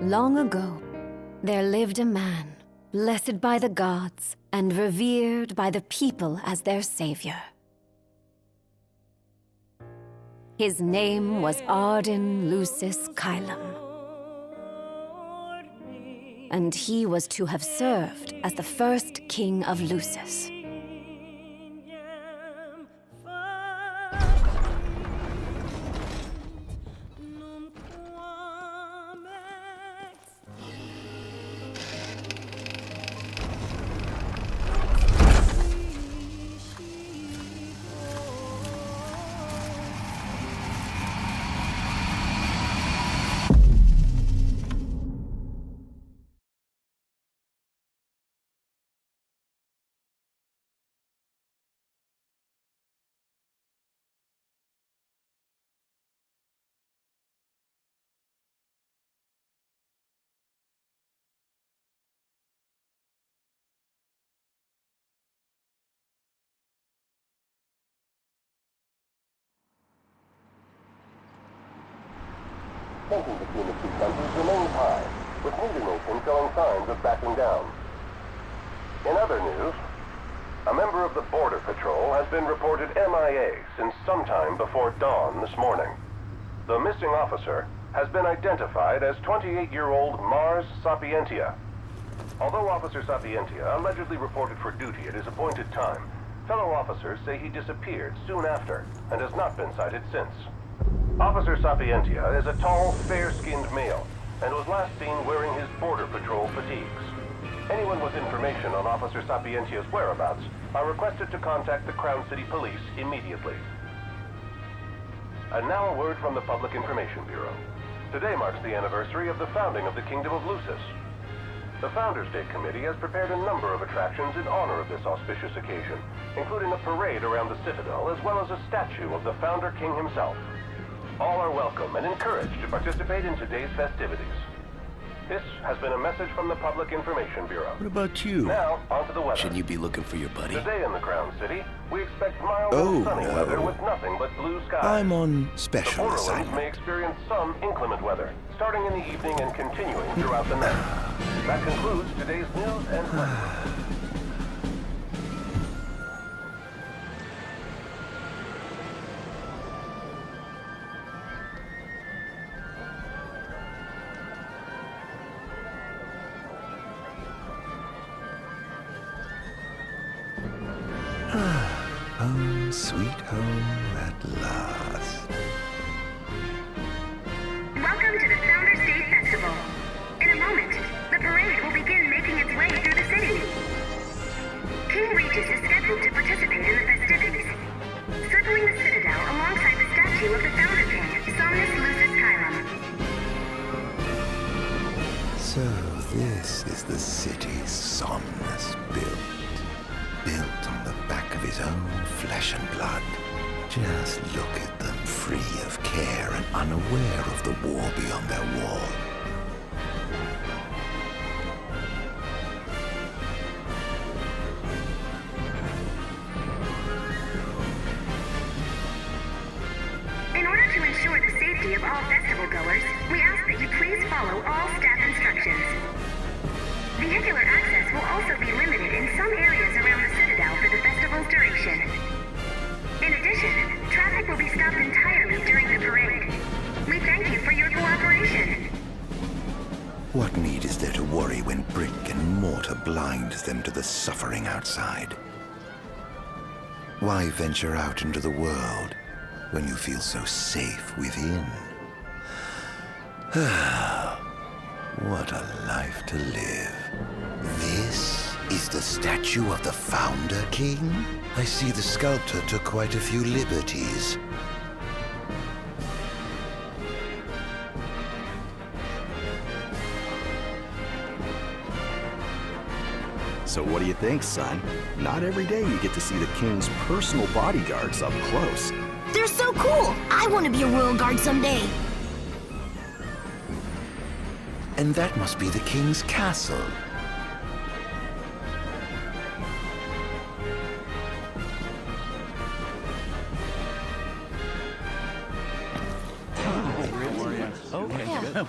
Long ago, there lived a man, blessed by the gods and revered by the people as their savior. His name was Ardyn Lucis Kylum, and he was to have served as the first king of Lucis. Tension between the two countries remains high, with neither nation showing signs of backing down. In other news, a member of the Border Patrol has been reported MIA since sometime before dawn this morning. The missing officer has been identified as 28-year-old Mars Sapientia. Although Officer Sapientia allegedly reported for duty at his appointed time, fellow officers say he disappeared soon after and has not been sighted since. Officer Sapientia is a tall, fair-skinned male and was last seen wearing his Border Patrol fatigues. Anyone with information on Officer Sapientia's whereabouts are requested to contact the Crown City Police immediately. And now a word from the Public Information Bureau. Today marks the anniversary of the founding of the Kingdom of Lucis. The Founders Day Committee has prepared a number of attractions in honor of this auspicious occasion, including a parade around the Citadel as well as a statue of the Founder King himself. All are welcome and encouraged to participate in today's festivities. This has been a message from the Public Information Bureau. What about you? Now, on to the weather. Shouldn't you be looking for your buddy? Today in the Crown City, we expect mild and sunny weather with nothing but blue skies. I'm on The special Borderlands assignment. may experience some inclement weather, starting in the evening and continuing throughout the night. That concludes today's news and weather. Home, sweet home at last. Welcome to the Founders Day Festival. In a moment, the parade will begin making its way through the city. King Regis is scheduled to participate in the festivities, circling the Citadel alongside the statue of the Founder King, Somnus Lucis Kylum. So this is the city Somnus built on the back of his own flesh and blood. Just look at them, free of care and unaware of the war beyond their wall. In order to ensure the safety of all festival goers, we ask that you please follow all staff instructions. Vehicular access will also be limited in some areas around the Citadel for the festival's duration. In addition, traffic will be stopped entirely during the parade. We thank you for your cooperation. What need is there to worry when brick and mortar blinds them to the suffering outside? Why venture out into the world when you feel so safe within? What a life to live. This is the statue of the Founder King? I see the sculptor took quite a few liberties. So what do you think, son? Not every day you get to see the king's personal bodyguards up close. They're so cool! I want to be a royal guard someday. And that must be the king's castle.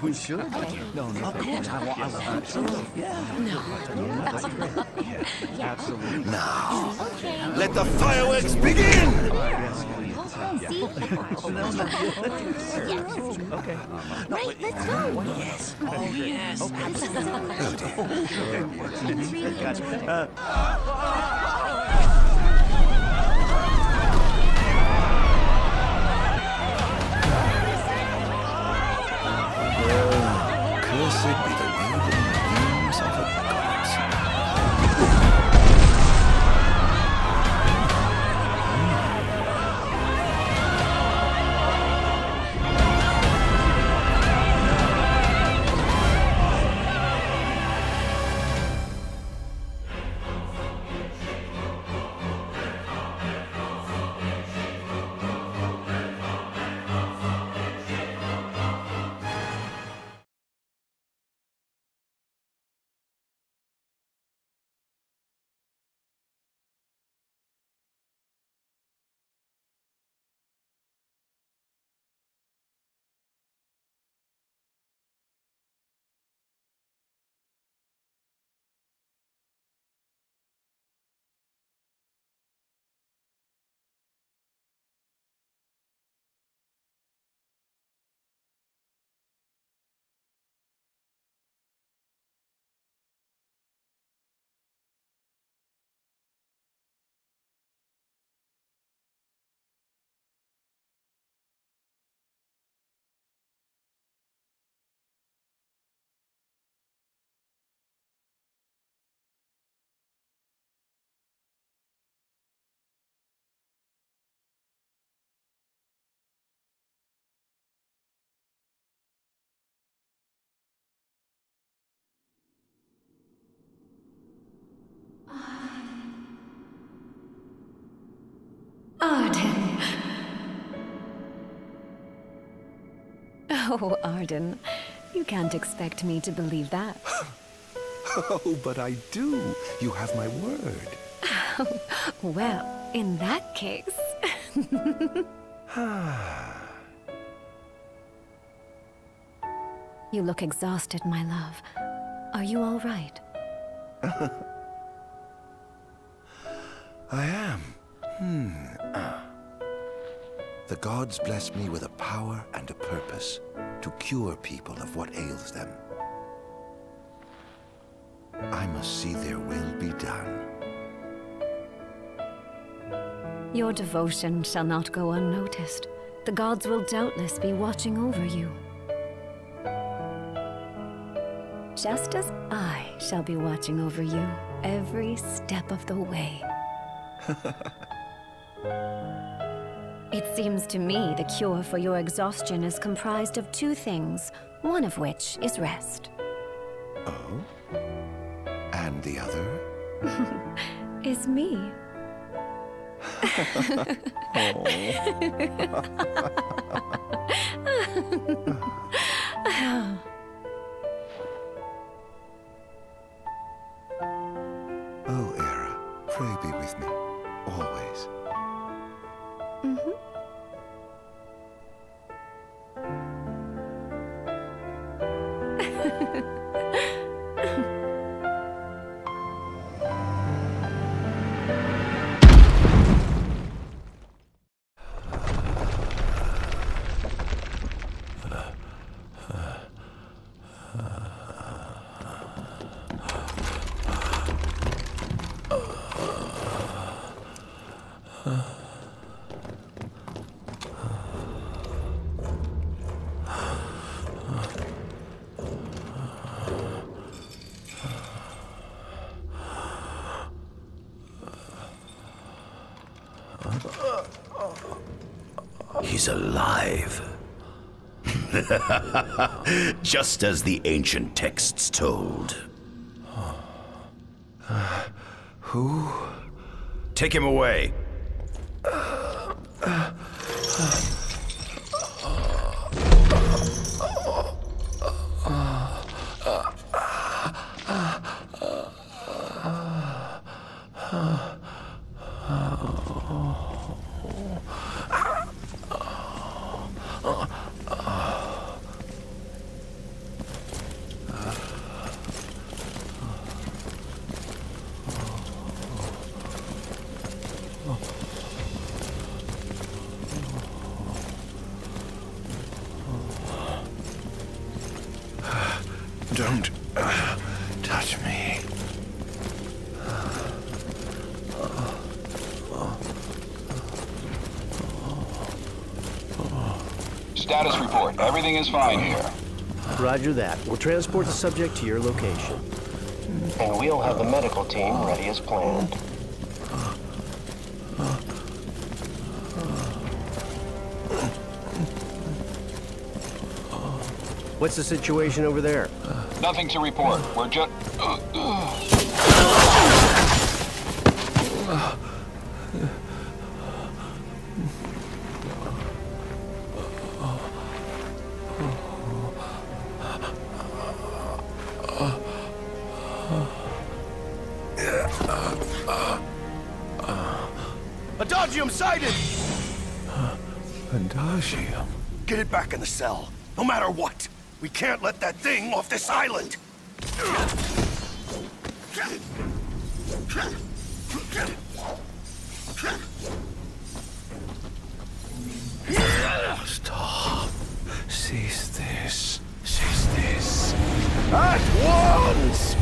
We should. Okay. No, of course. I will. Absolutely. Yeah. No. Absolutely. Now, let the fireworks begin! Okay. Right, let's go. Yes. Oh, yes. Cursed be the wielding wings of the gods. Ardyn. Oh, Ardyn. You can't expect me to believe that. Oh, but I do. You have my word. Well, in that case... You look exhausted, my love. Are you all right? I am. The gods bless me with a power and a purpose to cure people of what ails them. I must see their will be done. Your devotion shall not go unnoticed. The gods will doubtless be watching over you. Just as I shall be watching over you every step of the way. It seems to me the cure for your exhaustion is comprised of two things, one of which is rest. Oh? And the other? Is me. Oh, Era, pray be with me, always. He's alive. Just as the ancient texts told. Who? Take him away. Status report. Everything is fine here. Roger that. We'll transport the subject to your location. And we'll have the medical team ready as planned. What's the situation over there? Nothing to report. We're just... Adagium sighted! Adagium? Get it back in the cell, no matter what. We can't let that thing off this island. Stop. Cease this. Cease this. At once!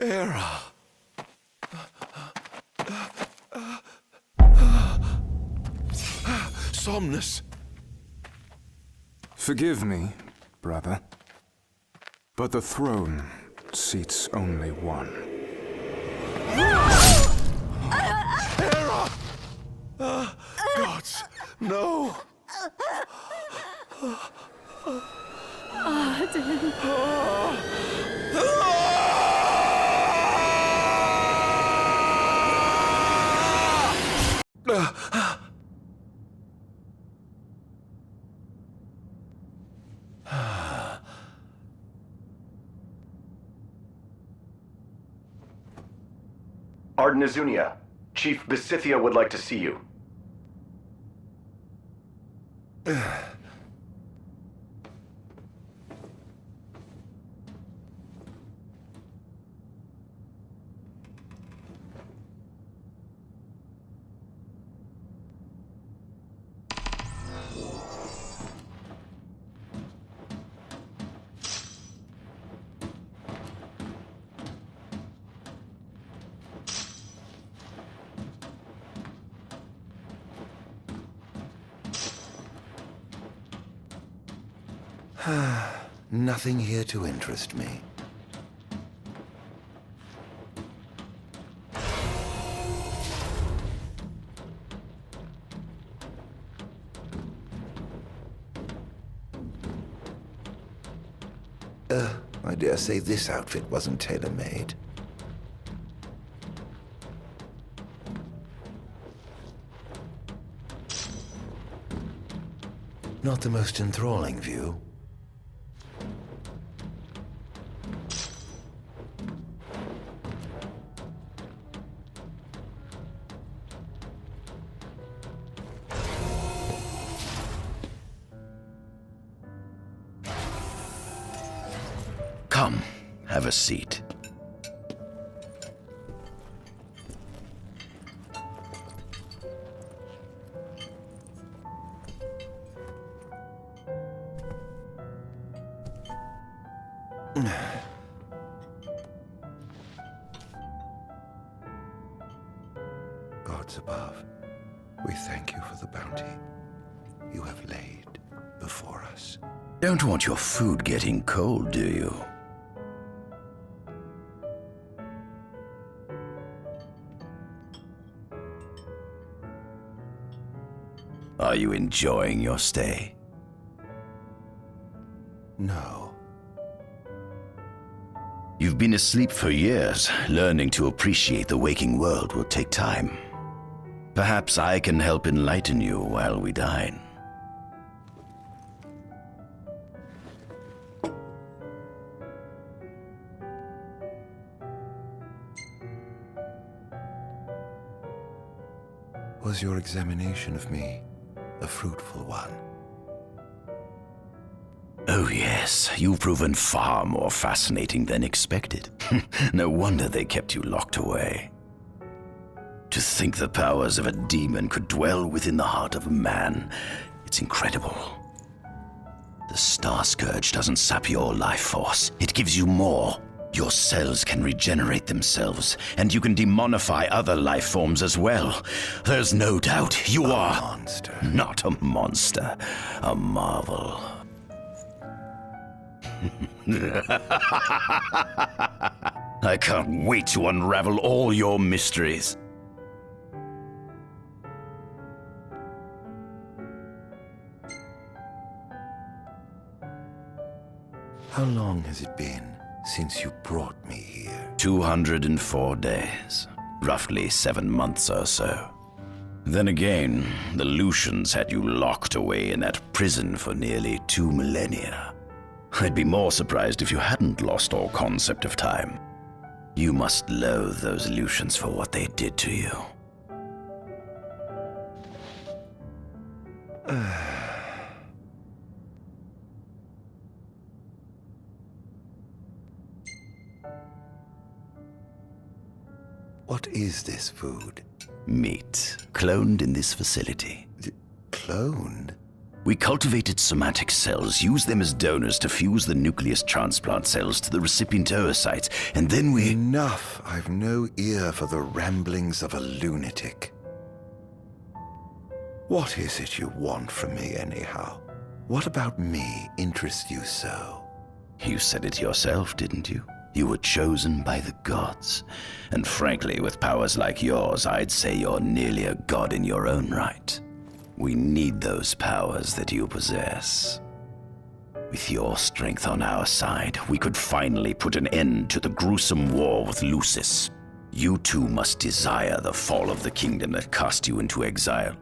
Era. Somnus. Forgive me, brother, but the throne seats only one. Era! Gods, no! Ardyn. Ardyn Azunia, Chief Besithia would like to see you. Nothing here to interest me. I dare say this outfit wasn't tailor-made. Not the most enthralling view. Come, have a seat. Gods above, we thank you for the bounty you have laid before us. Don't want your food getting cold, do you? Are you enjoying your stay? No. You've been asleep for years. Learning to appreciate the waking world will take time. Perhaps I can help enlighten you while we dine. Was your examination of me a fruitful one? Oh yes, you've proven far more fascinating than expected. No wonder they kept you locked away. To think the powers of a demon could dwell within the heart of a man, it's incredible. The Star Scourge doesn't sap your life force, it gives you more. Your cells can regenerate themselves, and you can demonify other life forms as well. There's no doubt you are... a monster. Not a monster, a marvel. I can't wait to unravel all your mysteries. How long has it been since you brought me here? 204 days. Roughly 7 months or so. Then again, the Lucians had you locked away in that prison for nearly 2 millennia. I'd be more surprised if you hadn't lost all concept of time. You must loathe those Lucians for what they did to you. What is this food? Meat, cloned in this facility. Cloned? We cultivated somatic cells, used them as donors to fuse the nucleus transplant cells to the recipient oocytes, and then we... Enough! I've no ear for the ramblings of a lunatic. What is it you want from me, anyhow? What about me interests you so? You said it yourself, didn't you? You were chosen by the gods. And frankly, with powers like yours, I'd say you're nearly a god in your own right. We need those powers that you possess. With your strength on our side, we could finally put an end to the gruesome war with Lucis. You too must desire the fall of the kingdom that cast you into exile.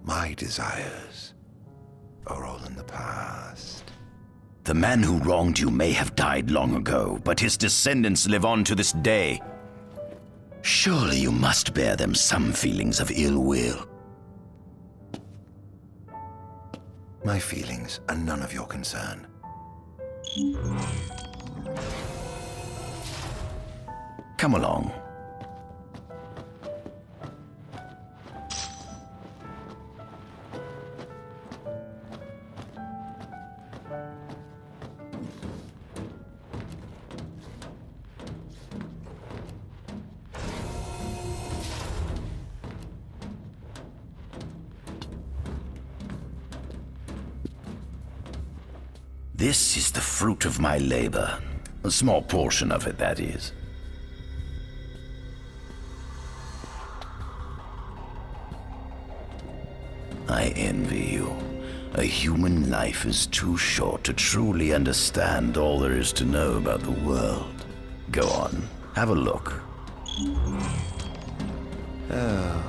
My desires are all in the past. The man who wronged you may have died long ago, but his descendants live on to this day. Surely you must bear them some feelings of ill will. My feelings are none of your concern. Come along. This is the fruit of my labor. A small portion of it, that is. I envy you. A human life is too short to truly understand all there is to know about the world. Go on, have a look. Oh.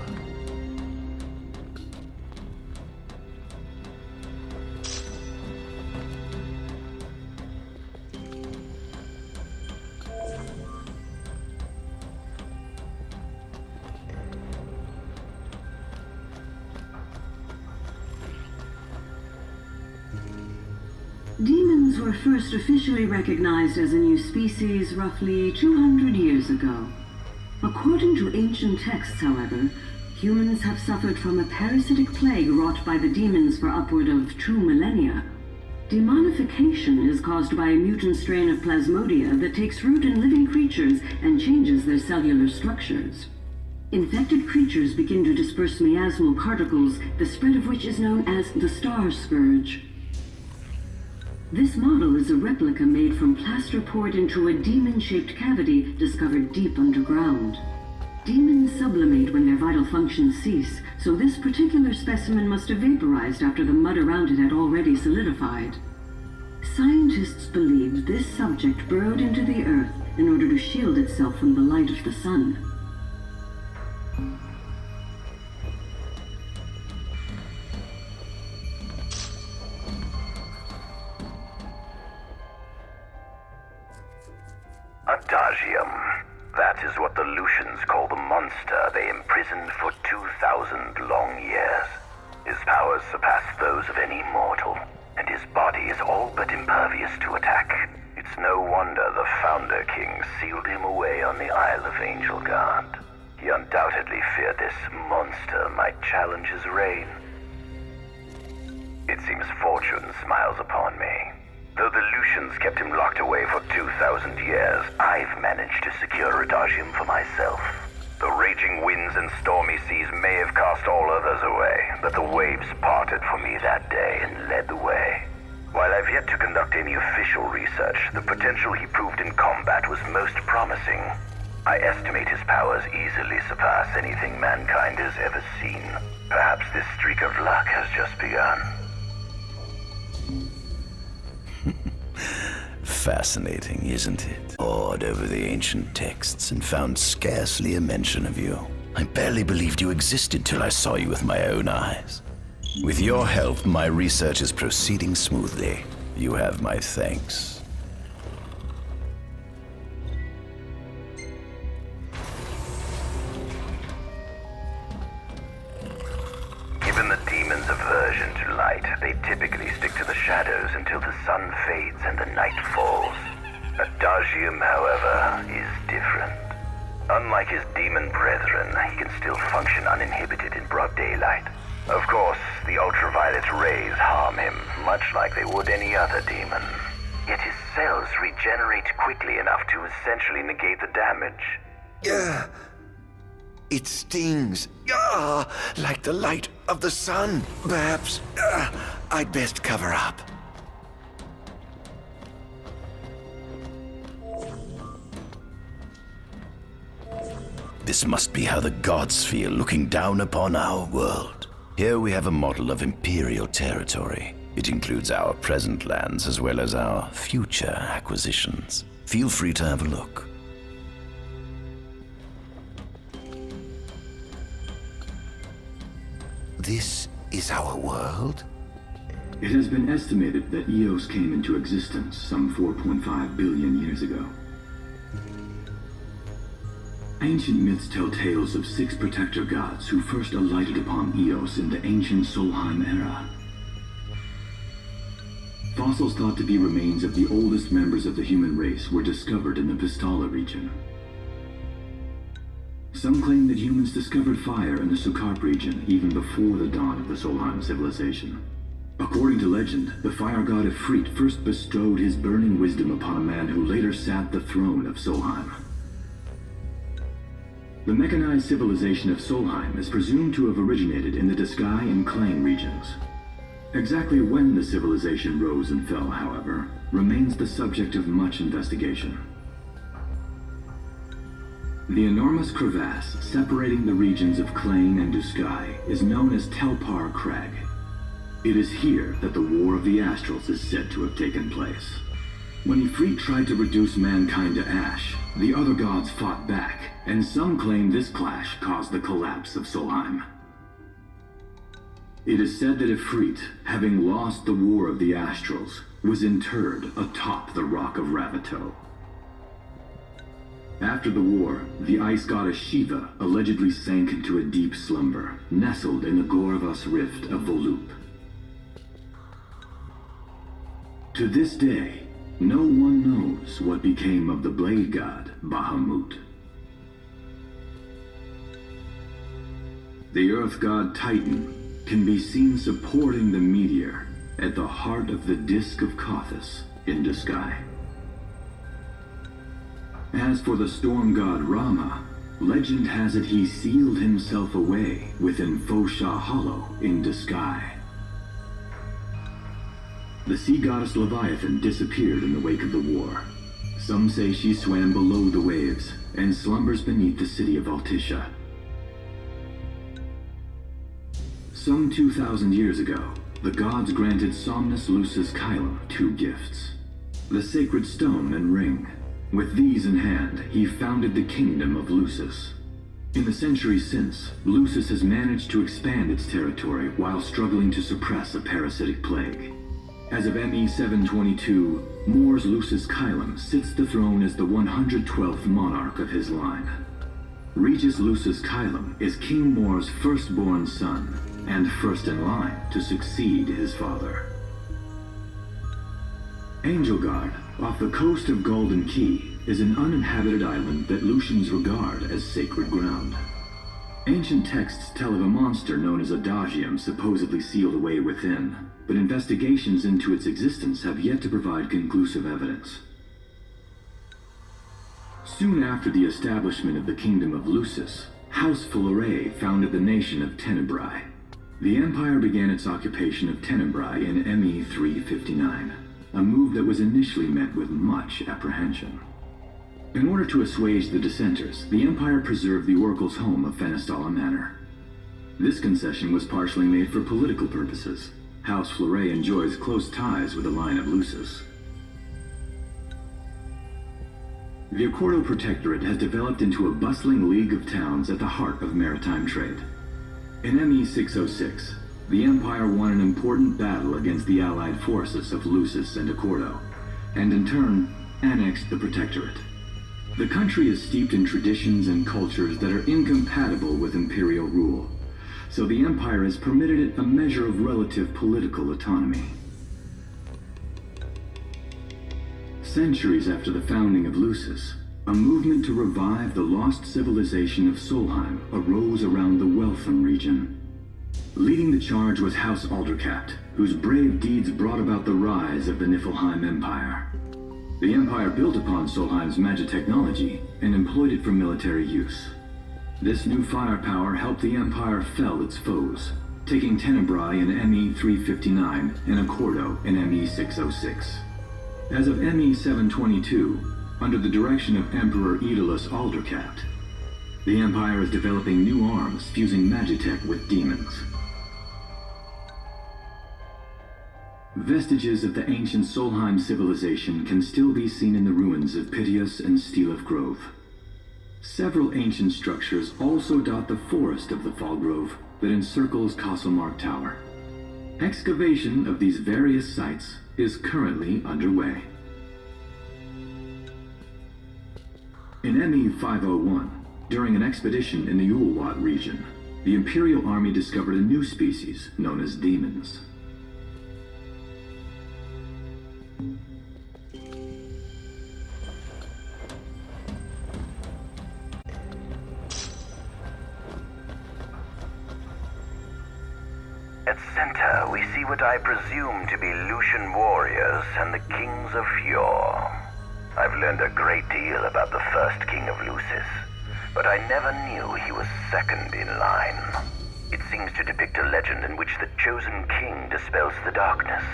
Demons were first officially recognized as a new species roughly 200 years ago. According to ancient texts, however, humans have suffered from a parasitic plague wrought by the demons for upward of 2 millennia. Demonification is caused by a mutant strain of plasmodia that takes root in living creatures and changes their cellular structures. Infected creatures begin to disperse miasmal particles, the spread of which is known as the Star Scourge. This model is a replica made from plaster poured into a demon-shaped cavity discovered deep underground. Demons sublimate when their vital functions cease, so this particular specimen must have vaporized after the mud around it had already solidified. Scientists believe this subject burrowed into the earth in order to shield itself from the light of the sun. Adagium. That is what the Lucians call the monster they imprisoned for 2,000 long years. His powers surpass those of any mortal, and his body is all but impervious to attack. It's no wonder the Founder King sealed him away on the Isle of Angel Guard. He undoubtedly feared this monster might challenge his reign. It seems fortune smiles upon me. Though the Lucians kept him locked away for 2,000 years, I've managed to secure Adagium for myself. The raging winds and stormy seas may have cast all others away, but the waves parted for me that day and led the way. While I've yet to conduct any official research, the potential he proved in combat was most promising. I estimate his powers easily surpass anything mankind has ever seen. Perhaps this streak of luck has just begun. Fascinating, isn't it? Pored over the ancient texts and found scarcely a mention of you. I barely believed you existed till I saw you with my own eyes. With your help, my research is proceeding smoothly. You have my thanks. Given the demon's aversion to light, they typically stick to the shadows until the sun fades and the night falls. Adagium, however, is different. Unlike his demon brethren, he can still function uninhibited in broad daylight. Of course, the ultraviolet rays harm him, much like they would any other demon. Yet his cells regenerate quickly enough to essentially negate the damage. It stings. Like the light of the sun. Perhaps I'd best cover up. This must be how the gods feel looking down upon our world. Here we have a model of Imperial territory. It includes our present lands as well as our future acquisitions. Feel free to have a look. This is our world? It has been estimated that Eos came into existence some 4.5 billion years ago. Ancient myths tell tales of 6 protector gods who first alighted upon Eos in the ancient Solheim era. Fossils thought to be remains of the oldest members of the human race were discovered in the Vistala region. Some claim that humans discovered fire in the Sukarp region even before the dawn of the Solheim civilization. According to legend, the fire god Ifrit first bestowed his burning wisdom upon a man who later sat the throne of Solheim. The mechanized civilization of Solheim is presumed to have originated in the Diskai and Klang regions. Exactly when the civilization rose and fell, however, remains the subject of much investigation. The enormous crevasse separating the regions of Klang and Diskai is known as Telpar Crag. It is here that the War of the Astrals is said to have taken place. When Ifrit tried to reduce mankind to ash, the other gods fought back, and some claim this clash caused the collapse of Solheim. It is said that Ifrit, having lost the War of the Astrals, was interred atop the Rock of Ravito. After the war, the ice goddess Shiva allegedly sank into a deep slumber, nestled in the Goravas Rift of Volúp. To this day, no one knows what became of the blade god Bahamut. The earth god Titan can be seen supporting the meteor at the heart of the disk of Kothis in Diskai. As for the storm god Rama, legend has it he sealed himself away within Fosha Hollow in Diskai. The sea goddess Leviathan disappeared in the wake of the war. Some say she swam below the waves and slumbers beneath the city of Altisha. Some 2,000 years ago, the gods granted Somnus Lucis Kylum 2 gifts: the sacred stone and ring. With these in hand, he founded the kingdom of Lucis. In the centuries since, Lucis has managed to expand its territory while struggling to suppress a parasitic plague. As of ME 722, Mor's Lucis Kylum sits the throne as the 112th monarch of his line. Regis Lucis Kylum is King Mor's firstborn son, and first in line to succeed his father. Angelgard, off the coast of Golden Key, is an uninhabited island that Lucians regard as sacred ground. Ancient texts tell of a monster known as Adagium supposedly sealed away within, but investigations into its existence have yet to provide conclusive evidence. Soon after the establishment of the Kingdom of Lucis, House Fulare founded the nation of Tenebrae. The Empire began its occupation of Tenebrae in ME 359, a move that was initially met with much apprehension. In order to assuage the dissenters, the Empire preserved the Oracle's home of Fenestala Manor. This concession was partially made for political purposes. House Fulare enjoys close ties with the line of Lucis. The Accordo Protectorate has developed into a bustling league of towns at the heart of maritime trade. In ME 606, the Empire won an important battle against the allied forces of Lucis and Accordo, and in turn, annexed the Protectorate. The country is steeped in traditions and cultures that are incompatible with imperial rule, so the Empire has permitted it a measure of relative political autonomy. Centuries after the founding of Lucis, A movement to revive the lost civilization of Solheim arose around the Weltham region. Leading the charge was House Aldercapt, whose brave deeds brought about the rise of the Niflheim Empire. The Empire built upon Solheim's magic technology and employed it for military use. This new firepower helped the Empire fell its foes, taking Tenebrae in ME-359 and Accordo in ME-606. As of ME-722, under the direction of Emperor Aedalus Aldercapt, the Empire is developing new arms fusing magitech with demons. Vestiges of the ancient Solheim civilization can still be seen in the ruins of Piteous and Steelif Grove. Several ancient structures also dot the forest of the Fall Grove that encircles Castlemark Tower. Excavation of these various sites is currently underway. In ME-501, during an expedition in the Ulwat region, the Imperial Army discovered a new species known as demons. At center, we see what I presume to be Lucian warriors and the kings of yore. I've learned a great deal about the first king of Lucis, but I never knew he was second in line. It seems to depict a legend in which the chosen king dispels the darkness.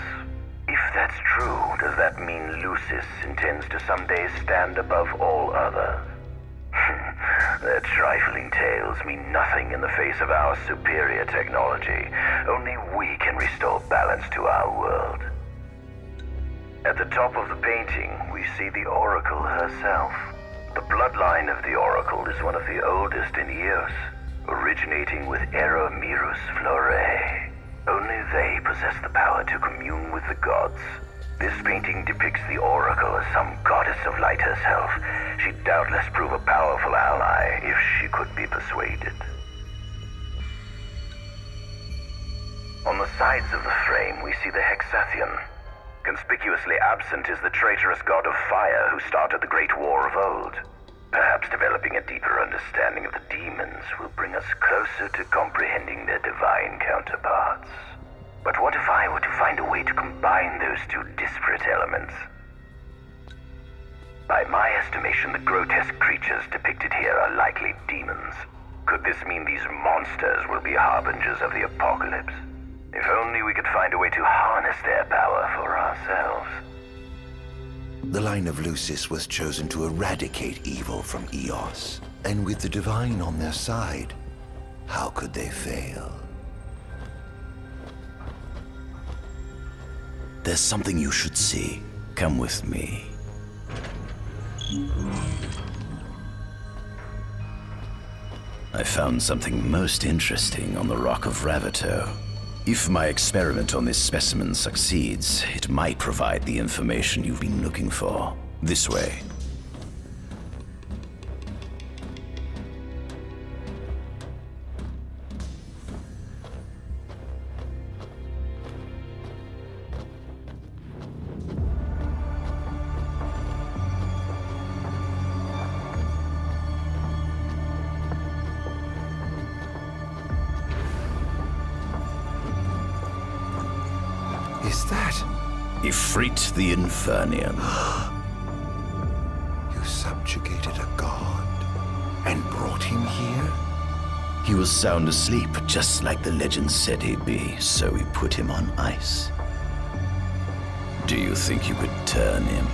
If that's true, does that mean Lucis intends to someday stand above all others? Their trifling tales mean nothing in the face of our superior technology. Only we can restore balance to our world. At the top of the painting, we see the Oracle herself. The bloodline of the Oracle is one of the oldest in Eos, originating with Eromirus Flore. Only they possess the power to commune with the gods. This painting depicts the Oracle as some goddess of light herself. She'd doubtless prove a powerful ally if she could be persuaded. On the sides of the frame, we see the Hexathian. Conspicuously absent is the traitorous god of fire who started the Great War of old. Perhaps developing a deeper understanding of the demons will bring us closer to comprehending their divine counterparts. But what if I were to find a way to combine those two disparate elements? By my estimation, the grotesque creatures depicted here are likely demons. Could this mean these monsters will be harbingers of the apocalypse? If only we could find a way to harness their power for ourselves. The line of Lucis was chosen to eradicate evil from Eos, and with the divine on their side, how could they fail? There's something you should see. Come with me. I found something most interesting on the Rock of Ravito. If my experiment on this specimen succeeds, it might provide the information you've been looking for. This way. Is that? Ifrit the Infernian. You subjugated a god and brought him here? He was sound asleep, just like the legend said he'd be, so we put him on ice. Do you think you could turn him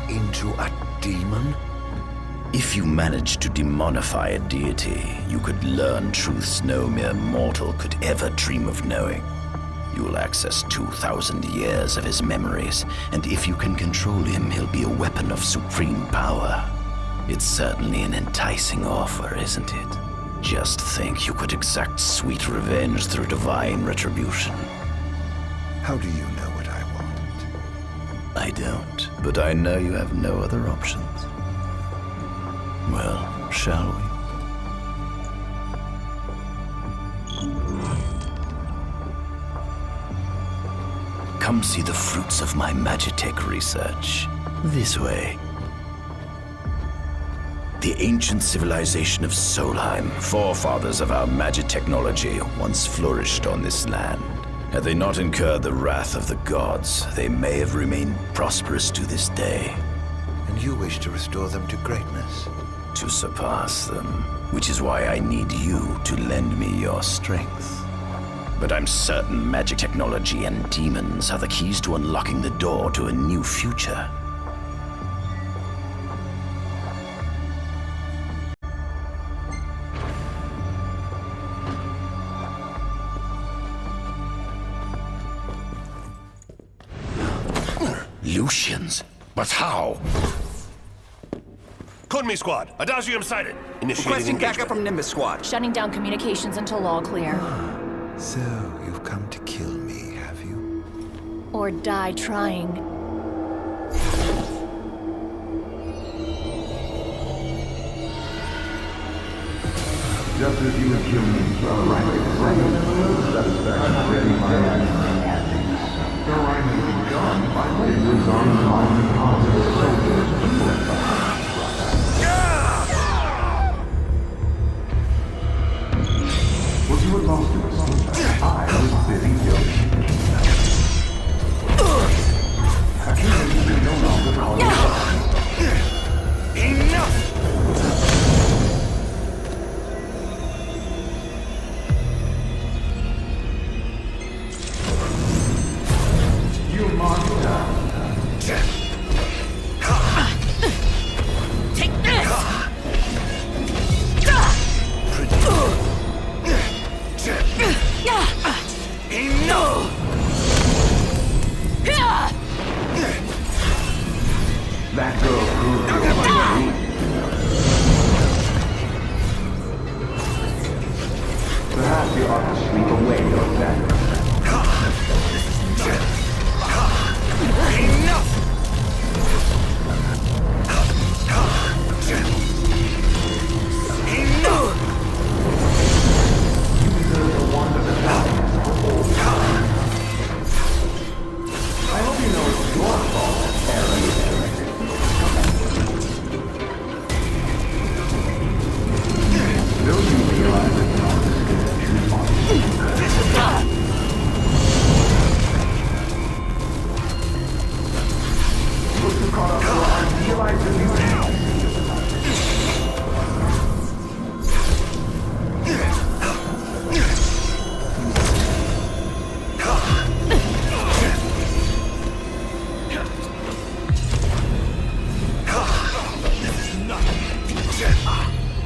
into a demon? If you managed to demonify a deity, you could learn truths no mere mortal could ever dream of knowing. You'll access 2,000 years of his memories, and if you can control him, he'll be a weapon of supreme power. It's certainly an enticing offer, isn't it? Just think you could exact sweet revenge through divine retribution. How do you know what I want? I don't, but I know you have no other options. Well, shall we? Come see the fruits of my magitech research. This way. The ancient civilization of Solheim, forefathers of our magic technology, once flourished on this land. Had they not incurred the wrath of the gods, they may have remained prosperous to this day. And you wish to restore them to greatness? To surpass them, which is why I need you to lend me your strength. But I'm certain magic technology and demons are the keys to unlocking the door to a new future. Lucians? But how? Kunmi Squad, Adagium sighted. Initiating Requesting backup from Nimbus Squad. Shutting down communications until all clear. So, you've come to kill me, have you? Or die trying. Just as you and humans are rightly saying, satisfaction ready so I may be gone by way of resigning my positive soldiers to put behind. Was you lost in a soldier? I was busy building. Humans can no longer call you. Enough! You monster! Take this! Enough! That girl proved your might. Perhaps you ought to sleep away your sadness. Enough! Enough! You deserve the wonder of the I hope you know it's your fault that Aaron is directed. Don't you realize that not Look caught up to our idealized illusion.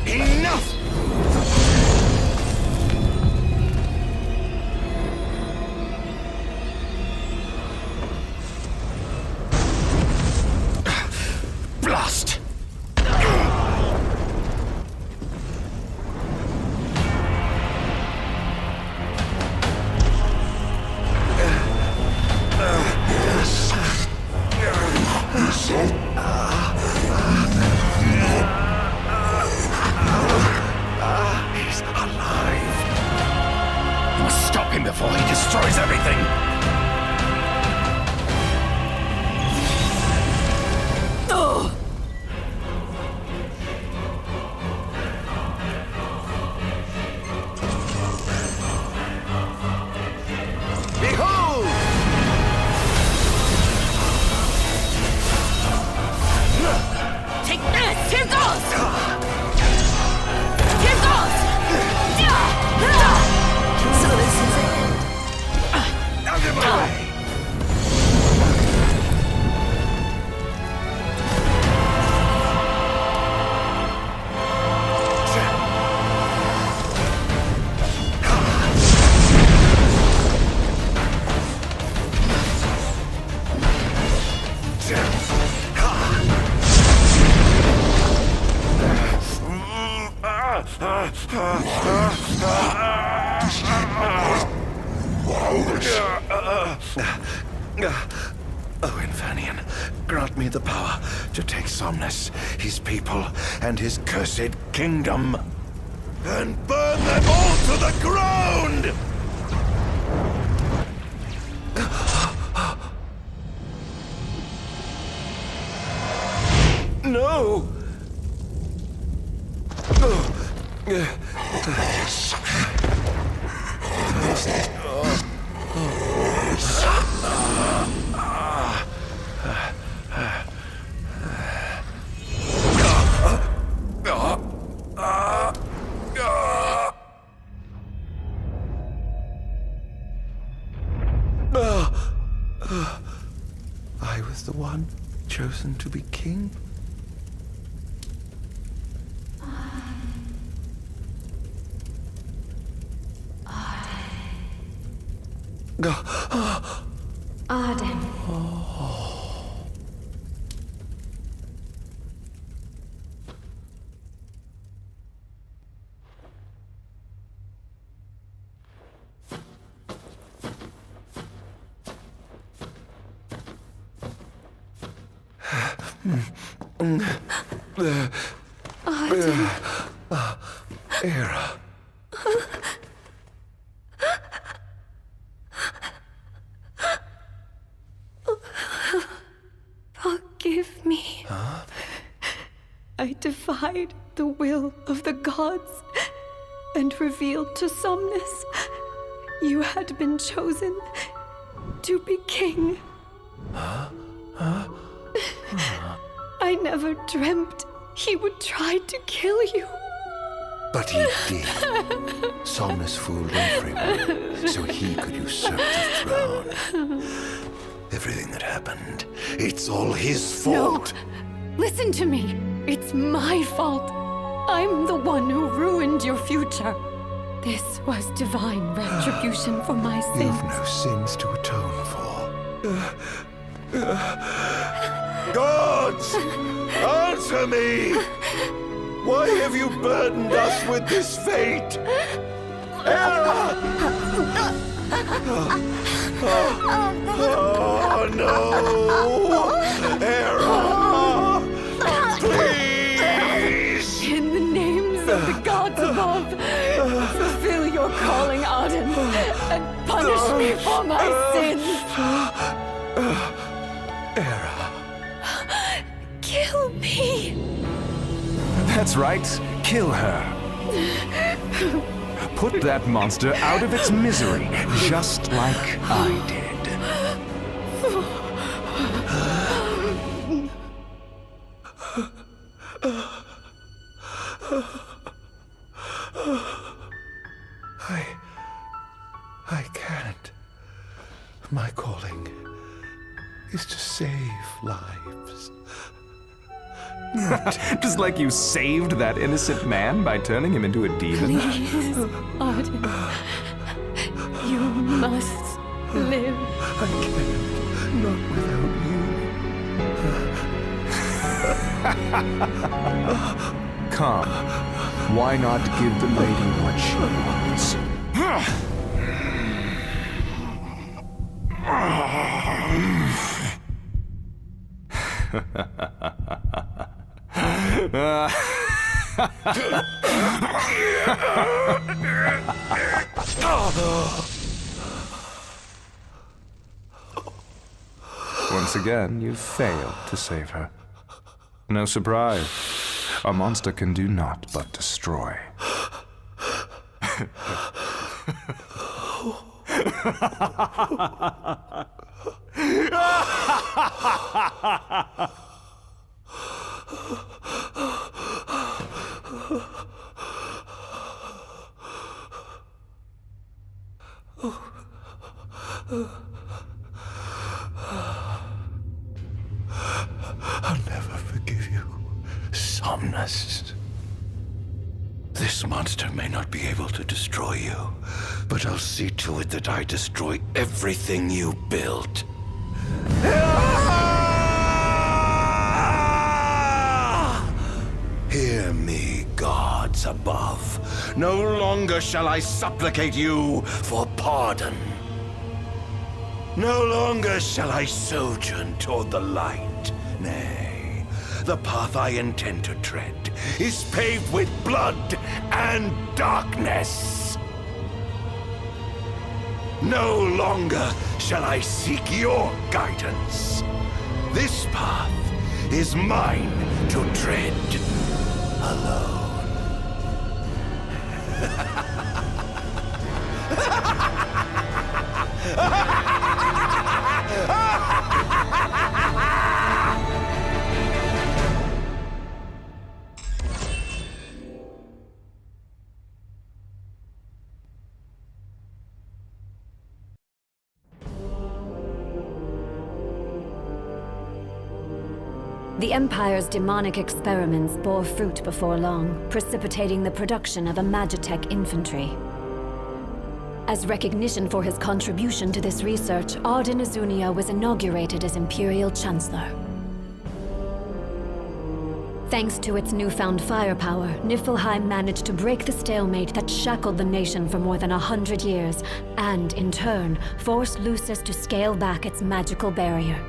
Enough! Blast! He's alive. You must stop him before he destroys everything! Behold! Take this! Here goes! Here goes! So this is it. Out of my way! Oh, Infernian, grant me the power to take Somnus, his people, and his cursed kingdom, And burn them all to the ground! No! I was the one chosen to be king? Ardyn. Era. Forgive me. Huh? I defied the will of the gods and revealed to Somnus you had been chosen to be king. Huh? I never dreamt he would try to kill you. But he did. Somnus fooled everyone so he could usurp the throne. Everything that happened, it's all his fault. No! Listen to me. It's my fault. I'm the one who ruined your future. This was divine retribution for my sins. You've no sins to atone for. Gods! Answer me! Why have you burdened us with this fate? Era! Oh no! Era! Please! In the names of the gods above, fulfill your calling, Ardyn, and punish me for my sins. Era. Kill me. That's right. Kill her. Put that monster out of its misery, just like I did. I can't. My calling is to save lives. Just like you saved that innocent man by turning him into a demon. Please, Ardyn. You must live. I can't. Not without you. Come. Why not give the lady what she wants? Once again, you failed to save her. No surprise. A monster can do naught but destroy. I'll never forgive you, Somnus. This monster may not be able to destroy you, but I'll see to it that I destroy everything you built. Hear me, gods above. No longer shall I supplicate you for pardon. No longer shall I sojourn toward the light. Nay, the path I intend to tread is paved with blood and darkness. No longer shall I seek your guidance. This path is mine to tread alone. The Empire's demonic experiments bore fruit before long, precipitating the production of a Magitech infantry. As recognition for his contribution to this research, Ardyn Azunia was inaugurated as Imperial Chancellor. Thanks to its newfound firepower, Niflheim managed to break the stalemate that shackled the nation for more than 100 years, and, in turn, forced Lucis to scale back its magical barrier.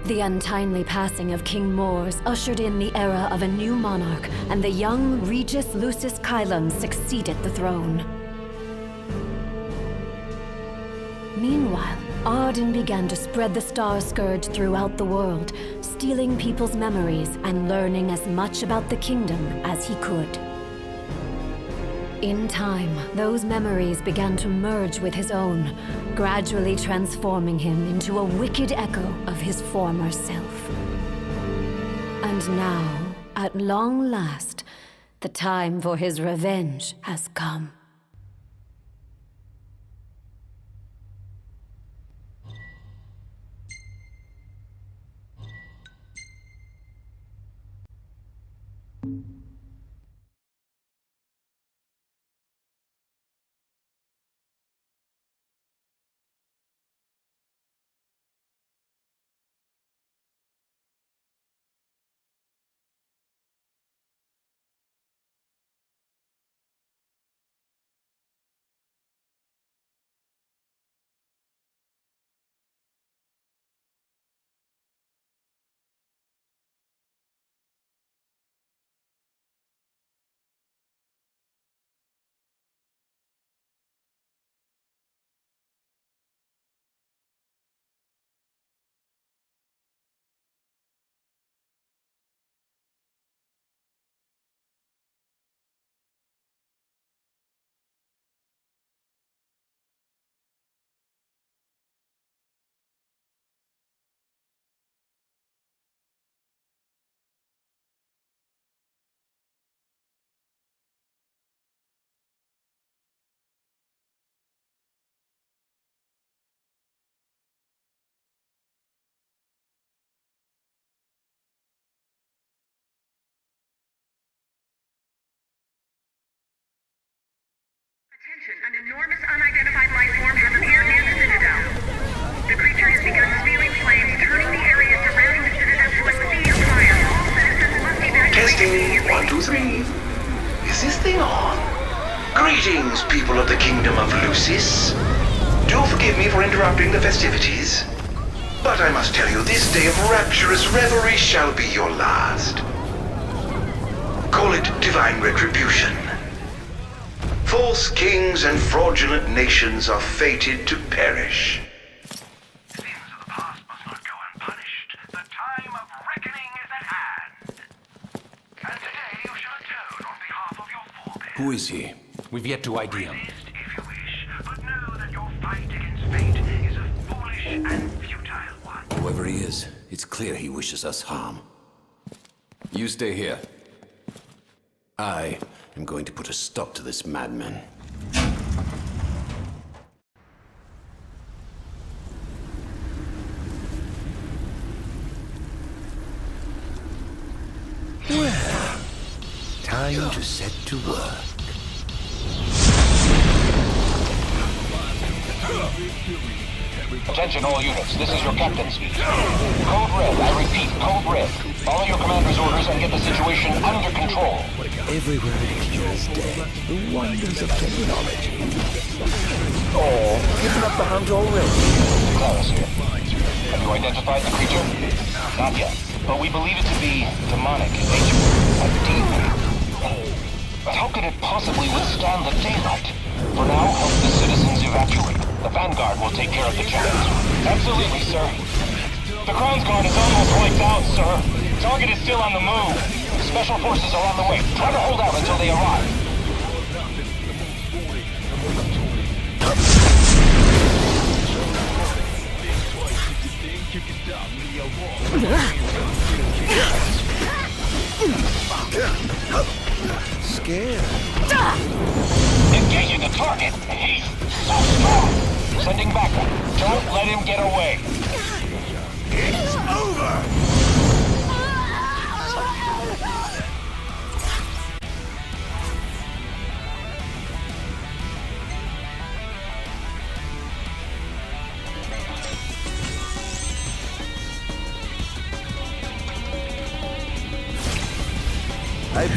The untimely passing of King Mors ushered in the era of a new monarch, and the young Regis Lucis Kylum succeeded the throne. Meanwhile, Ardyn began to spread the Star Scourge throughout the world, stealing people's memories and learning as much about the kingdom as he could. In time, those memories began to merge with his own, gradually transforming him into a wicked echo of his former self. And now, at long last, the time for his revenge has come. Attention, an enormous unidentified life form has appeared near the Citadel. The creature has begun spewing flames, turning the area surrounding the Citadel to a sea of fire. All citizens must evacuate immediately. Testing, 1, 2, 3. Is this thing on? Greetings, people of the Kingdom of Lucis. Do forgive me for interrupting the festivities, but I must tell you, this day of rapturous revelry shall be your last. Call it divine retribution. False kings and fraudulent nations are fated to perish. Sins of the past must not go unpunished. The time of reckoning is at hand. And today you shall atone on behalf of your forebears. Who is he? We've yet to ID him. Resist if you wish, but know that your fight against fate is a foolish and futile one. Whoever he is, it's clear he wishes us harm. You stay here. I am going to put a stop to this madman. Well, time to set to work. Attention all units, this is your captain speaking. Code Red, I repeat, Code Red. Follow your commander's orders and get the situation under control. Everywhere it appears dead, the wonders of technology. Oh, giving up the hunt already. Claris here. Have you identified the creature? Not yet, but we believe it to be demonic in nature. A demon. But how could it possibly withstand the daylight? For now, help the citizens evacuate. The Vanguard will take care of the challenge. Absolutely, sir. The Crown's Guard is almost wiped out, sir. Target is still on the move. Special forces are on the way. Try to hold out until they arrive. Scared. Engaging the target. He's so strong. Sending backup. Don't let him get away. It's over!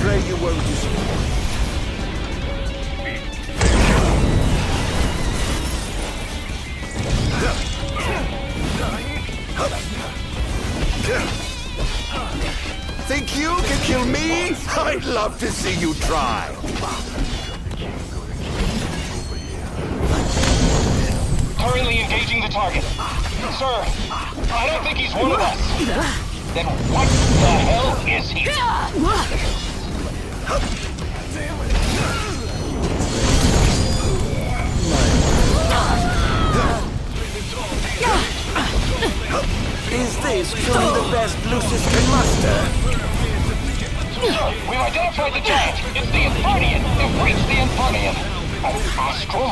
pray you won't disappoint. Think you can kill me? I'd love to see you try. Currently engaging the target. Sir, I don't think he's one of us. Then what the hell is he? Is this truly the best Lucius can muster? We've identified the giant. It's the Infernian. They've reached the Infernian. An astral?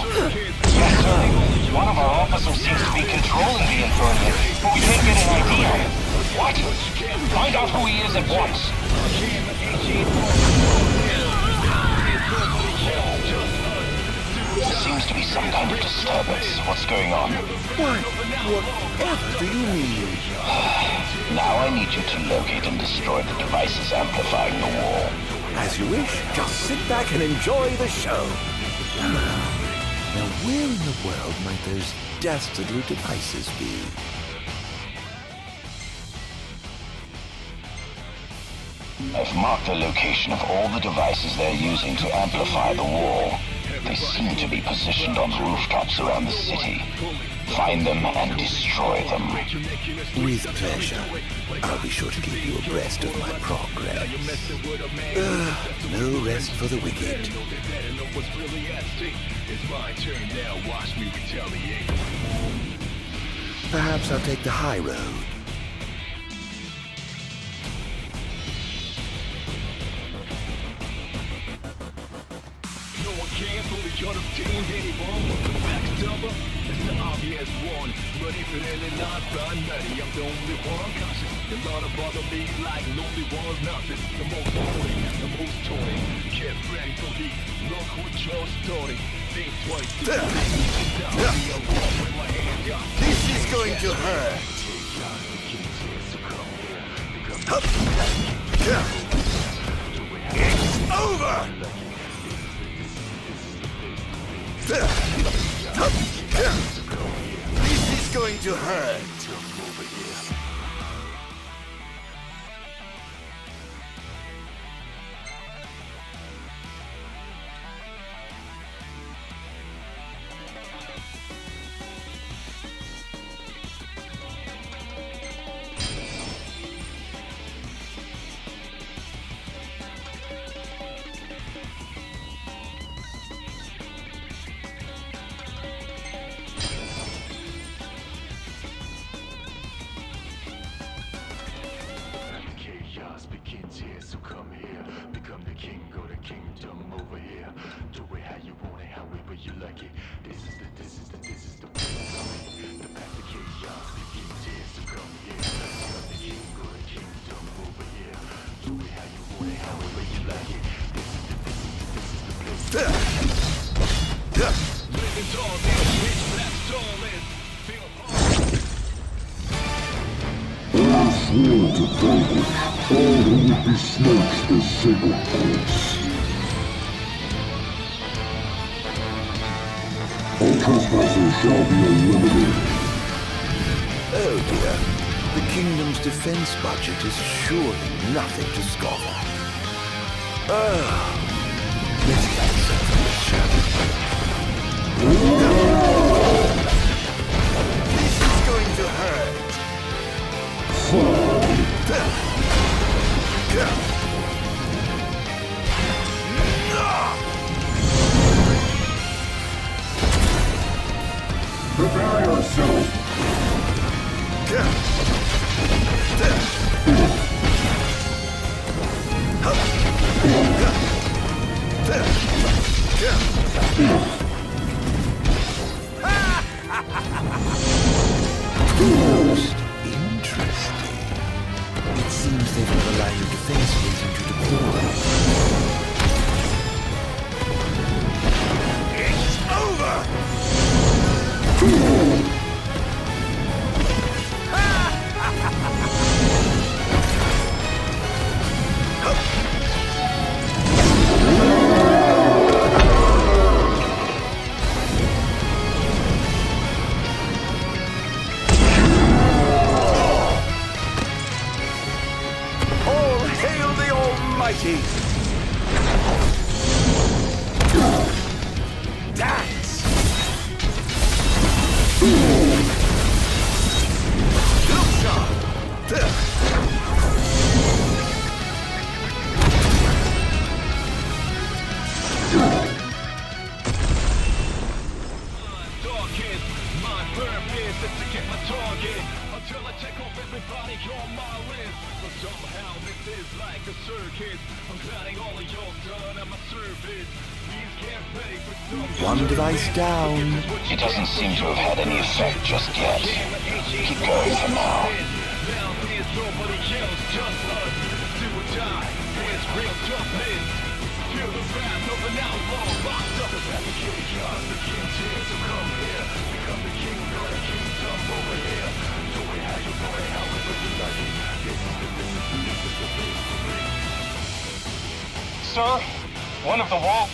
Yes, sir. One of our officers seems to be controlling the Infernian, but we can't get an idea. What? Find out who he is at once. Seems to be some kind of disturbance. What's going on? Whatever do you mean? Now I need you to locate and destroy the devices amplifying the wall. As you wish. Just sit back and enjoy the show. Now, where in the world might those dastardly devices be? I've marked the location of all the devices they're using to amplify the wall. They seem to be positioned on rooftops around the city. Find them and destroy them. With pleasure. I'll be sure to keep you abreast of my progress. No rest for the wicked. Perhaps I'll take the high road. But if it ain't not done, buddy, I'm the only one conscious. The Lord of bother me like lonely one's nothing. The most holy, the most toy. Get ready for the look what your story. Think twice. This is going to hurt. It's over. This is going to hurt. Begins here, so come here. Become the king or the kingdom over here. Do it how you want it, however you like it. This is the way. The path to chaos begins here, so come here. Become the king or the kingdom over here. Do it how you want it, however you like it. This is the place. Living tall, damn rich, black tall, and feel I swear to David, all who would be snakes the sacred course. All trespassers shall be eliminated. Oh dear. The kingdom's defense budget is surely nothing to scoff at. Let's get something to show. This is going to hurt. Prepare yourself. Somehow this is like a circus. I'm planning all of your done at my service. These can't pay for some. One device down. It doesn't seem to have had any effect just yet. Keep going for now. Now there's nobody else, just us. Do or die, it's real toughness. Feel the wrath of an outlaw locked up. At the chaos, the king's here, so come here. Become the king of the kingdom over here. Do it how you want it, however you like it. This is the place for me. Sir, one of the wall